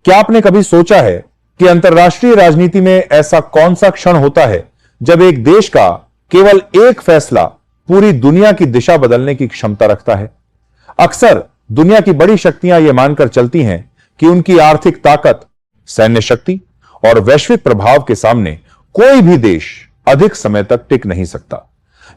क्या आपने कभी सोचा है कि अंतर्राष्ट्रीय राजनीति में ऐसा कौन सा क्षण होता है जब एक देश का केवल एक फैसला पूरी दुनिया की दिशा बदलने की क्षमता रखता है? अक्सर दुनिया की बड़ी शक्तियां यह मानकर चलती हैं कि उनकी आर्थिक ताकत, सैन्य शक्ति और वैश्विक प्रभाव के सामने कोई भी देश अधिक समय तक टिक नहीं सकता।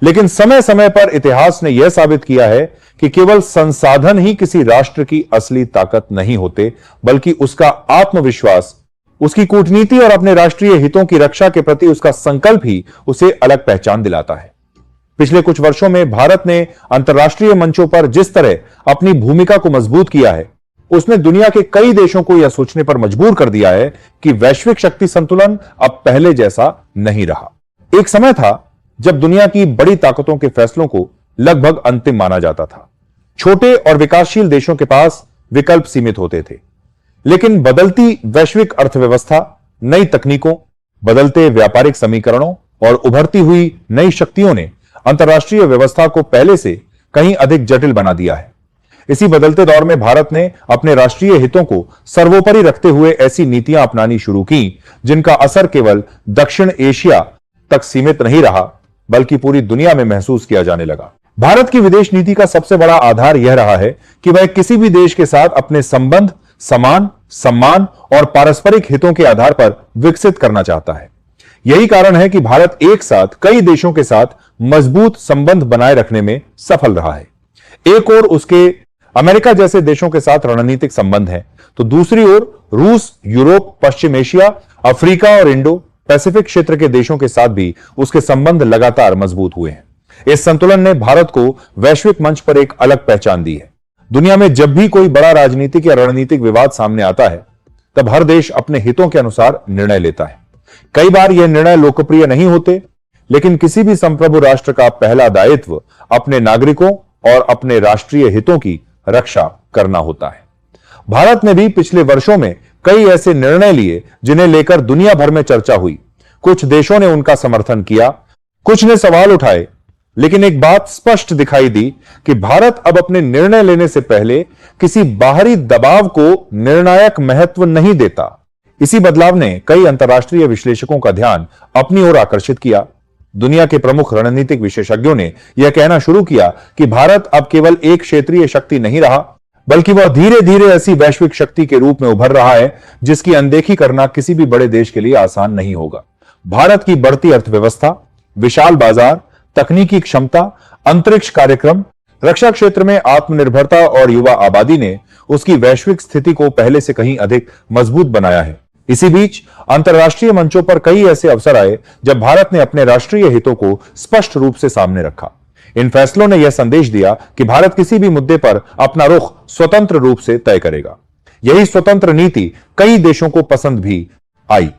लेकिन समय समय पर इतिहास ने यह साबित किया है कि केवल संसाधन ही किसी राष्ट्र की असली ताकत नहीं होते, बल्कि उसका आत्मविश्वास, उसकी कूटनीति और अपने राष्ट्रीय हितों की रक्षा के प्रति उसका संकल्प ही उसे अलग पहचान दिलाता है। पिछले कुछ वर्षों में भारत ने अंतर्राष्ट्रीय मंचों पर जिस तरह अपनी भूमिका को मजबूत किया है, उसने दुनिया के कई देशों को यह सोचने पर मजबूर कर दिया है कि वैश्विक शक्ति संतुलन अब पहले जैसा नहीं रहा। एक समय था जब दुनिया की बड़ी ताकतों के फैसलों को लगभग अंतिम माना जाता था। छोटे और विकासशील देशों के पास विकल्प सीमित होते थे। लेकिन बदलती वैश्विक अर्थव्यवस्था, नई तकनीकों, बदलते व्यापारिक समीकरणों और उभरती हुई नई शक्तियों ने अंतर्राष्ट्रीय व्यवस्था को पहले से कहीं अधिक जटिल बना दिया है। इसी बदलते दौर में भारत ने अपने राष्ट्रीय हितों को सर्वोपरि रखते हुए ऐसी नीतियां अपनानी शुरू की जिनका असर केवल दक्षिण एशिया तक सीमित नहीं रहा, बल्कि पूरी दुनिया में महसूस किया जाने लगा। भारत की विदेश नीति का सबसे बड़ा आधार यह रहा है कि वह किसी भी देश के साथ अपने संबंध समान, सम्मान और पारस्परिक हितों के आधार पर विकसित करना चाहता है। यही कारण है कि भारत एक साथ कई देशों के साथ मजबूत संबंध बनाए रखने में सफल रहा है। एक ओर उसके अमेरिका जैसे देशों के साथ रणनीतिक संबंध हैं, तो दूसरी ओर रूस, यूरोप, पश्चिम एशिया, अफ्रीका और इंडो पैसिफिक क्षेत्र के देशों के साथ भी उसके संबंध लगातार मजबूत हुए हैं। इस संतुलन ने भारत को वैश्विक मंच पर एक अलग पहचान दी है। दुनिया में जब भी कोई बड़ा राजनीतिक या रणनीतिक विवाद सामने आता है, तब हर देश अपने हितों के अनुसार निर्णय लेता है। कई बार यह निर्णय लोकप्रिय नहीं होते, लेकिन किसी भी संप्रभु राष्ट्र का पहला दायित्व अपने नागरिकों और अपने राष्ट्रीय हितों की रक्षा करना होता है। भारत ने भी पिछले वर्षों में कई ऐसे निर्णय लिए जिन्हें लेकर दुनिया भर में चर्चा हुई। कुछ देशों ने उनका समर्थन किया, कुछ ने सवाल उठाए, लेकिन एक बात स्पष्ट दिखाई दी कि भारत अब अपने निर्णय लेने से पहले किसी बाहरी दबाव को निर्णायक महत्व नहीं देता। इसी बदलाव ने कई अंतर्राष्ट्रीय विश्लेषकों का ध्यान अपनी ओर आकर्षित किया। दुनिया के प्रमुख रणनीतिक विशेषज्ञों ने यह कहना शुरू किया कि भारत अब केवल एक क्षेत्रीय शक्ति नहीं रहा, बल्कि वह धीरे धीरे ऐसी वैश्विक शक्ति के रूप में उभर रहा है जिसकी अनदेखी करना किसी भी बड़े देश के लिए आसान नहीं होगा। भारत की बढ़ती अर्थव्यवस्था, विशाल बाजार, तकनीकी क्षमता, अंतरिक्ष कार्यक्रम, रक्षा क्षेत्र में आत्मनिर्भरता और युवा आबादी ने उसकी वैश्विक स्थिति को पहले से कहीं अधिक मजबूत बनाया है। इसी बीच अंतर्राष्ट्रीय मंचों पर कई ऐसे अवसर आए जब भारत ने अपने राष्ट्रीय हितों को स्पष्ट रूप से सामने रखा। इन फैसलों ने यह संदेश दिया कि भारत किसी भी मुद्दे पर अपना रुख स्वतंत्र रूप से तय करेगा। यही स्वतंत्र नीति कई देशों को पसंद भी आई,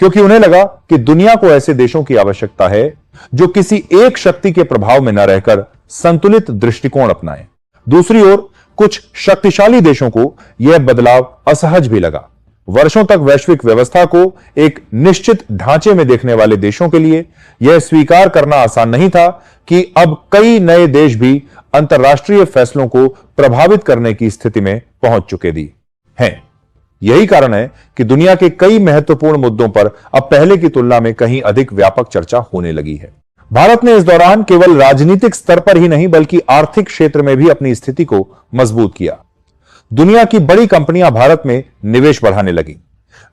क्योंकि उन्हें लगा कि दुनिया को ऐसे देशों की आवश्यकता है जो किसी एक शक्ति के प्रभाव में न रहकर संतुलित दृष्टिकोण अपनाएं। दूसरी ओर कुछ शक्तिशाली देशों को यह बदलाव असहज भी लगा। वर्षों तक वैश्विक व्यवस्था को एक निश्चित ढांचे में देखने वाले देशों के लिए यह स्वीकार करना आसान नहीं था कि अब कई नए देश भी अंतर्राष्ट्रीय फैसलों को प्रभावित करने की स्थिति में पहुंच चुके हैं। यही कारण है कि दुनिया के कई महत्वपूर्ण मुद्दों पर अब पहले की तुलना में कहीं अधिक व्यापक चर्चा होने लगी है। भारत ने इस दौरान केवल राजनीतिक स्तर पर ही नहीं, बल्कि आर्थिक क्षेत्र में भी अपनी स्थिति को मजबूत किया। दुनिया की बड़ी कंपनियां भारत में निवेश बढ़ाने लगी।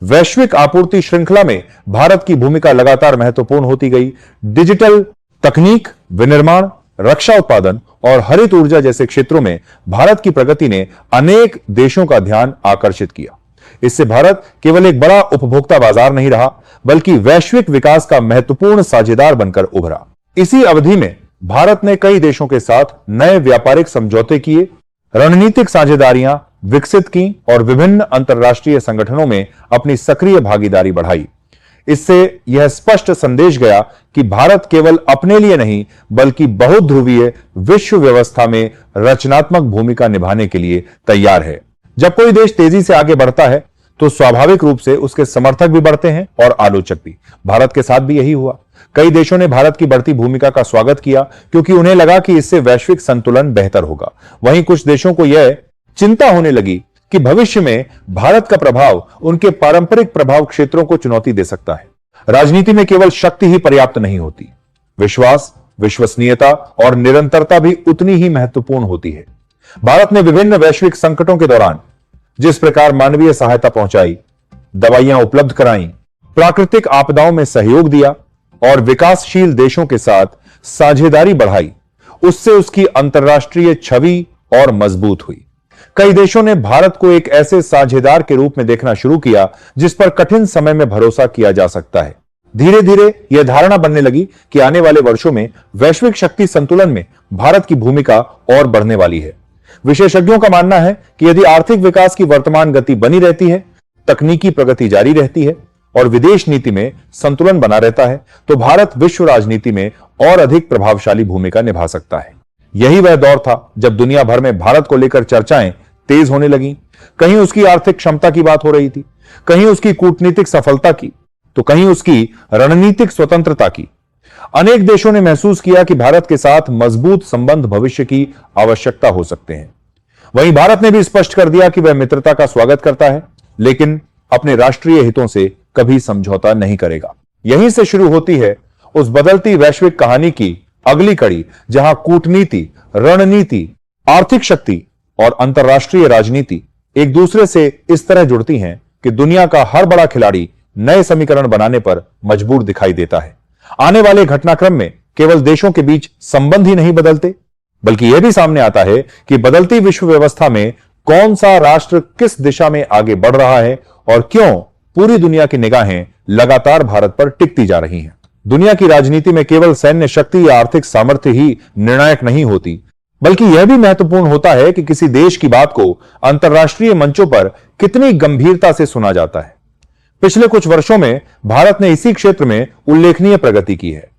वैश्विक आपूर्ति श्रृंखला में भारत की भूमिका लगातार महत्वपूर्ण होती गई। डिजिटल तकनीक, विनिर्माण, रक्षा उत्पादन और हरित ऊर्जा जैसे क्षेत्रों में भारत की प्रगति ने अनेक देशों का ध्यान आकर्षित किया। इससे भारत केवल एक बड़ा उपभोक्ता बाजार नहीं रहा, बल्कि वैश्विक विकास का महत्वपूर्ण साझेदार बनकर उभरा। इसी अवधि में भारत ने कई देशों के साथ नए व्यापारिक समझौते किए, रणनीतिक साझेदारियां विकसित की और विभिन्न अंतर्राष्ट्रीय संगठनों में अपनी सक्रिय भागीदारी बढ़ाई। इससे यह स्पष्ट संदेश गया कि भारत केवल अपने लिए नहीं, बल्कि बहुध्रुवीय विश्व व्यवस्था में रचनात्मक भूमिका निभाने के लिए तैयार है। जब कोई देश तेजी से आगे बढ़ता है, तो स्वाभाविक रूप से उसके समर्थक भी बढ़ते हैं और आलोचक भी। भारत के साथ भी यही हुआ। कई देशों ने भारत की बढ़ती भूमिका का स्वागत किया क्योंकि उन्हें लगा कि इससे वैश्विक संतुलन बेहतर होगा। वहीं कुछ देशों को यह चिंता होने लगी कि भविष्य में भारत का प्रभाव उनके पारंपरिक प्रभाव क्षेत्रों को चुनौती दे सकता है। राजनीति में केवल शक्ति ही पर्याप्त नहीं होती, विश्वास, विश्वसनीयता और निरंतरता भी उतनी ही महत्वपूर्ण होती है। भारत ने विभिन्न वैश्विक संकटों के दौरान जिस प्रकार मानवीय सहायता पहुंचाई, दवाइयां उपलब्ध कराई, प्राकृतिक आपदाओं में सहयोग दिया और विकासशील देशों के साथ साझेदारी बढ़ाई, उससे उसकी अंतर्राष्ट्रीय छवि और मजबूत हुई। कई देशों ने भारत को एक ऐसे साझेदार के रूप में देखना शुरू किया जिस पर कठिन समय में भरोसा किया जा सकता है। धीरे धीरे यह धारणा बनने लगी कि आने वाले वर्षों में वैश्विक शक्ति संतुलन में भारत की भूमिका और बढ़ने वाली है। विशेषज्ञों का मानना है कि यदि आर्थिक विकास की वर्तमान गति बनी रहती है, तकनीकी प्रगति जारी रहती है और विदेश नीति में संतुलन बना रहता है, तो भारत विश्व राजनीति में और अधिक प्रभावशाली भूमिका निभा सकता है। यही वह दौर था जब दुनिया भर में भारत को लेकर चर्चाएं तेज होने लगीं। कहीं उसकी आर्थिक क्षमता की बात हो रही थी, कहीं उसकी कूटनीतिक सफलता की, तो कहीं उसकी रणनीतिक स्वतंत्रता की। अनेक देशों ने महसूस किया कि भारत के साथ मजबूत संबंध भविष्य की आवश्यकता हो सकते हैं। वहीं भारत ने भी स्पष्ट कर दिया कि वह मित्रता का स्वागत करता है, लेकिन अपने राष्ट्रीय हितों से कभी समझौता नहीं करेगा। यहीं से शुरू होती है उस बदलती वैश्विक कहानी की अगली कड़ी, जहां कूटनीति, रणनीति, आर्थिक शक्ति और अंतर्राष्ट्रीय राजनीति एक दूसरे से इस तरह जुड़ती हैं कि दुनिया का हर बड़ा खिलाड़ी नए समीकरण बनाने पर मजबूर दिखाई देता है। आने वाले घटनाक्रम में केवल देशों के बीच संबंध ही नहीं बदलते, बल्कि यह भी सामने आता है कि बदलती विश्व व्यवस्था में कौन सा राष्ट्र किस दिशा में आगे बढ़ रहा है और क्यों पूरी दुनिया की निगाहें लगातार भारत पर टिकती जा रही हैं। दुनिया की राजनीति में केवल सैन्य शक्ति या आर्थिक सामर्थ्य ही निर्णायक नहीं होती, बल्कि यह भी महत्वपूर्ण होता है कि किसी देश की बात को अंतर्राष्ट्रीय मंचों पर कितनी गंभीरता से सुना जाता है। पिछले कुछ वर्षों में भारत ने इसी क्षेत्र में उल्लेखनीय प्रगति की है।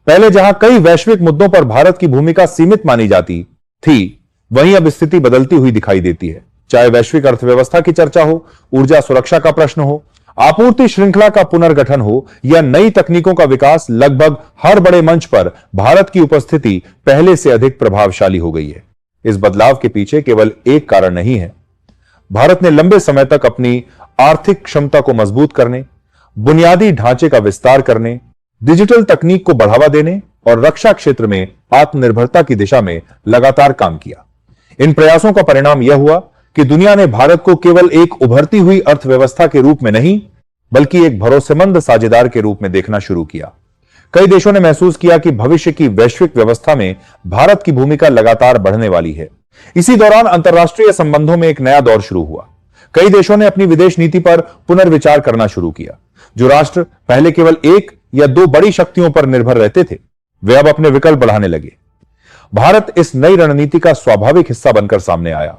पहले जहां कई वैश्विक मुद्दों पर भारत की भूमिका सीमित मानी जाती थी, वहीं अब स्थिति बदलती हुई दिखाई देती है। चाहे वैश्विक अर्थव्यवस्था की चर्चा हो, ऊर्जा सुरक्षा का प्रश्न हो, आपूर्ति श्रृंखला का पुनर्गठन हो या नई तकनीकों का विकास, लगभग हर बड़े मंच पर भारत की उपस्थिति पहले से अधिक प्रभावशाली हो गई है। इस बदलाव के पीछे केवल एक कारण नहीं है। भारत ने लंबे समय तक अपनी आर्थिक क्षमता को मजबूत करने, बुनियादी ढांचे का विस्तार करने, डिजिटल तकनीक को बढ़ावा देने और रक्षा क्षेत्र में आत्मनिर्भरता की दिशा में लगातार काम किया। इन प्रयासों का परिणाम यह हुआ कि दुनिया ने भारत को केवल एक उभरती हुई अर्थव्यवस्था के रूप में नहीं, बल्कि एक भरोसेमंद साझेदार के रूप में देखना शुरू किया। कई देशों ने महसूस किया कि भविष्य की वैश्विक व्यवस्था में भारत की भूमिका लगातार बढ़ने वाली है। इसी दौरान अंतर्राष्ट्रीय संबंधों में एक नया दौर शुरू हुआ। कई देशों ने अपनी विदेश नीति पर पुनर्विचार करना शुरू किया। जो राष्ट्र पहले केवल एक या दो बड़ी शक्तियों पर निर्भर रहते थे, वे अब अपने विकल्प बढ़ाने लगे। भारत इस नई रणनीति का स्वाभाविक हिस्सा बनकर सामने आया।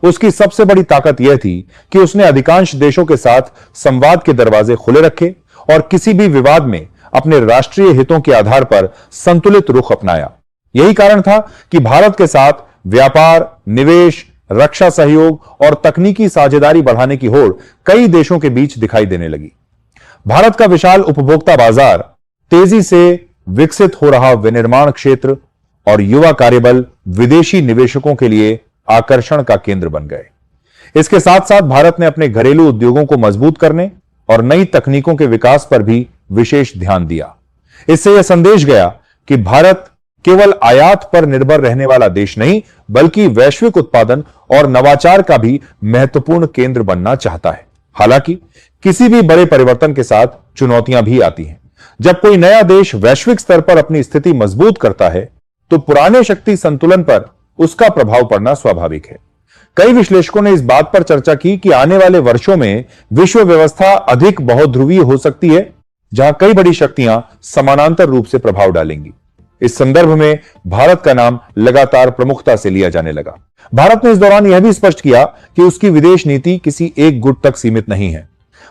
उसकी सबसे बड़ी ताकत यह थी कि उसने अधिकांश देशों के साथ संवाद के दरवाजे खुले रखे और किसी भी विवाद में अपने राष्ट्रीय हितों के आधार पर संतुलित रुख अपनाया। यही कारण था कि भारत के साथ व्यापार, निवेश, रक्षा सहयोग और तकनीकी साझेदारी बढ़ाने की होड़ कई देशों के बीच दिखाई देने लगी। भारत का विशाल उपभोक्ता बाजार, तेजी से विकसित हो रहा विनिर्माण क्षेत्र और युवा कार्यबल विदेशी निवेशकों के लिए आकर्षण का केंद्र बन गए। इसके साथ साथ भारत ने अपने घरेलू उद्योगों को मजबूत करने और नई तकनीकों के विकास पर भी विशेष ध्यान दिया। इससे यह संदेश गया कि भारत केवल आयात पर निर्भर रहने वाला देश नहीं, बल्कि वैश्विक उत्पादन और नवाचार का भी महत्वपूर्ण केंद्र बनना चाहता है। हालांकि किसी भी बड़े परिवर्तन के साथ चुनौतियां भी आती हैं। जब कोई नया देश वैश्विक स्तर पर अपनी स्थिति मजबूत करता है, तो पुराने शक्ति संतुलन पर उसका प्रभाव पड़ना स्वाभाविक है। कई विश्लेषकों ने इस बात पर चर्चा की कि आने वाले वर्षों में विश्व व्यवस्था अधिक बहुध्रुवीय हो सकती है, जहां कई बड़ी शक्तियां समानांतर रूप से प्रभाव डालेंगी। इस संदर्भ में भारत का नाम लगातार प्रमुखता से लिया जाने लगा। भारत ने इस दौरान यह भी स्पष्ट किया कि उसकी विदेश नीति किसी एक गुट तक सीमित नहीं है।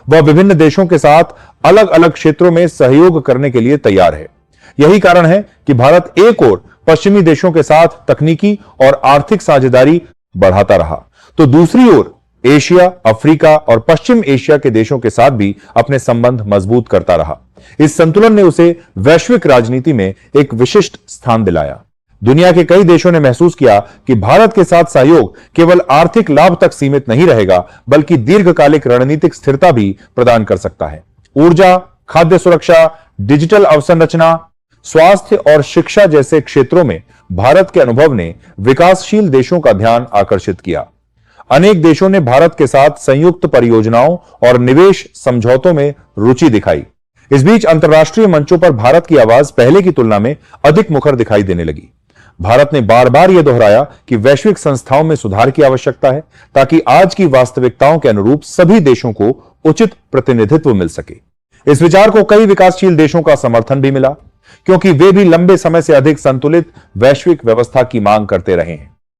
वह विभिन्न देशों के साथ अलग अलग क्षेत्रों में सहयोग करने के लिए तैयार है। यही कारण है कि भारत एक ओर पश्चिमी देशों के साथ तकनीकी और आर्थिक साझेदारी बढ़ाता रहा, तो दूसरी ओर एशिया, अफ्रीका और पश्चिम एशिया के देशों के साथ भी अपने संबंध मजबूत करता रहा। इस संतुलन ने उसे वैश्विक राजनीति में एक विशिष्ट स्थान दिलाया। दुनिया के कई देशों ने महसूस किया कि भारत के साथ सहयोग केवल आर्थिक लाभ तक सीमित नहीं रहेगा, बल्कि दीर्घकालिक रणनीतिक स्थिरता भी प्रदान कर सकता है। ऊर्जा, खाद्य सुरक्षा, डिजिटल अवसंरचना, स्वास्थ्य और शिक्षा जैसे क्षेत्रों में भारत के अनुभव ने विकासशील देशों का ध्यान आकर्षित किया। अनेक देशों ने भारत के साथ संयुक्त परियोजनाओं और निवेश समझौतों में रुचि दिखाई। इस बीच अंतर्राष्ट्रीय मंचों पर भारत की आवाज पहले की तुलना में अधिक मुखर दिखाई देने लगी। भारत ने बार बार यह दोहराया कि वैश्विक संस्थाओं में सुधार की आवश्यकता है, ताकि आज की वास्तविकताओं के अनुरूप सभी देशों को उचित प्रतिनिधित्व मिल सके। इस विचार को कई विकासशील देशों का समर्थन भी मिला, क्योंकि वे भी लंबे समय से अधिक संतुलित वैश्विक व्यवस्था की मांग करते रहे हैं।